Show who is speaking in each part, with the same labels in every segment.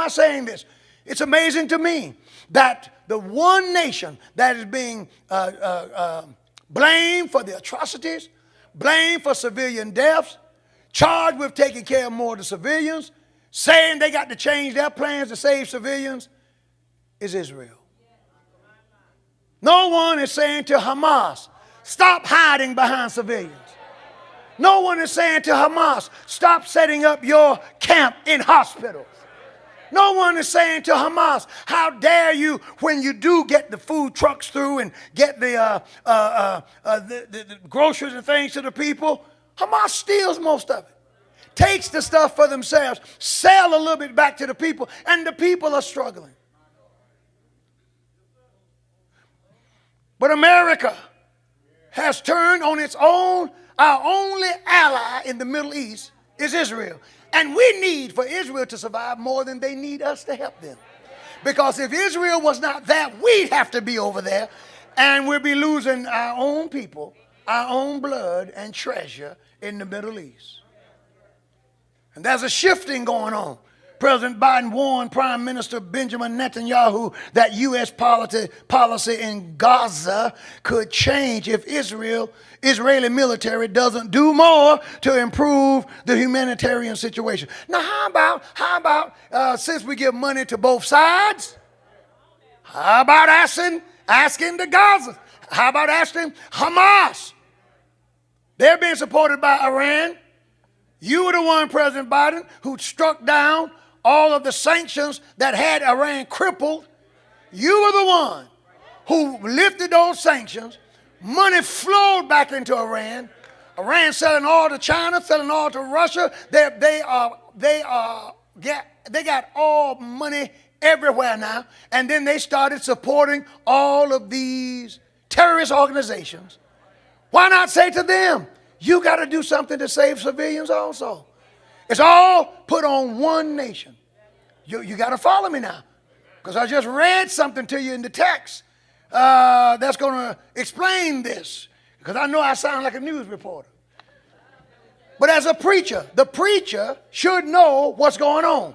Speaker 1: I saying this? It's amazing to me that the one nation that is being blamed for the atrocities, blamed for civilian deaths, charged with taking care of more of the civilians, saying they got to change their plans to save civilians, is Israel. No one is saying to Hamas, stop hiding behind civilians. No one is saying to Hamas, stop setting up your camp in hospitals. No one is saying to Hamas, how dare you, when you do get the food trucks through and get the groceries and things to the people, Hamas steals most of it, takes the stuff for themselves, sell a little bit back to the people, and the people are struggling. But America has turned on its own. Our only ally in the Middle East is Israel. And we need for Israel to survive more than they need us to help them. Because if Israel was not there, we'd have to be over there. And we'd be losing our own people, our own blood and treasure in the Middle East. And there's a shifting going on. President Biden warned Prime Minister Benjamin Netanyahu that U.S. policy in Gaza could change if Israeli military doesn't do more to improve the humanitarian situation. Now, how about since we give money to both sides, how about asking the Gaza? How about asking Hamas? They're being supported by Iran. You were the one, President Biden, who struck down all of the sanctions that had Iran crippled. You were the one who lifted those sanctions. Money flowed back into Iran. Iran selling oil to China, selling oil to Russia. They got all money everywhere now. And then they started supporting all of these terrorist organizations. Why not say to them, you got to do something to save civilians also? It's all put on one nation. You got to follow me now, because I just read something to you in the text that's going to explain this, because I know I sound like a news reporter. But as a preacher, the preacher should know what's going on,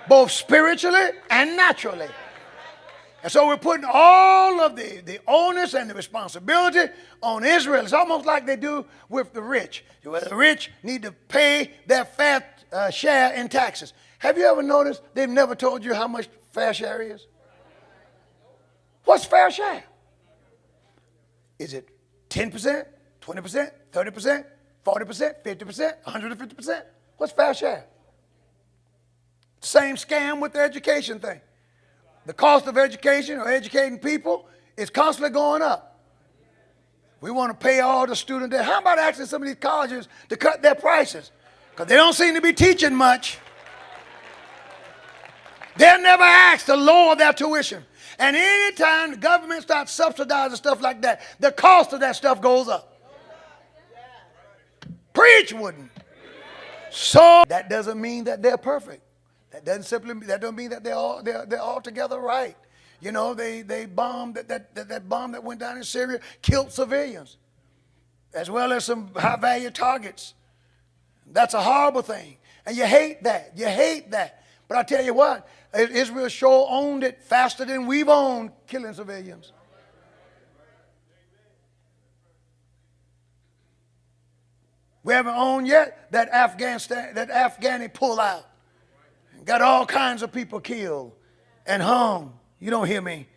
Speaker 1: both spiritually and naturally. And so we're putting all of the onus and the responsibility on Israel. It's almost like they do with the rich. The rich need to pay their fair share in taxes. Have you ever noticed they've never told you how much fair share is? What's fair share? Is it 10%, 20%, 30%, 40%, 50%, 150%? What's fair share? Same scam with the education thing. The cost of education or educating people is constantly going up. We want to pay all the student debt. How about asking some of these colleges to cut their prices? Because they don't seem to be teaching much. They're never asked to lower their tuition. And anytime the government starts subsidizing stuff like that, the cost of that stuff goes up. Preach wouldn't. So that doesn't mean that they're perfect. That doesn't mean that they're altogether right. You know, they bombed that bomb that went down in Syria, killed civilians, as well as some high-value targets. That's a horrible thing. And you hate that. You hate that. But I tell you what, Israel sure owned it faster than we've owned killing civilians. We haven't owned yet that Afghani pullout. Got all kinds of people killed and hung. You don't hear me.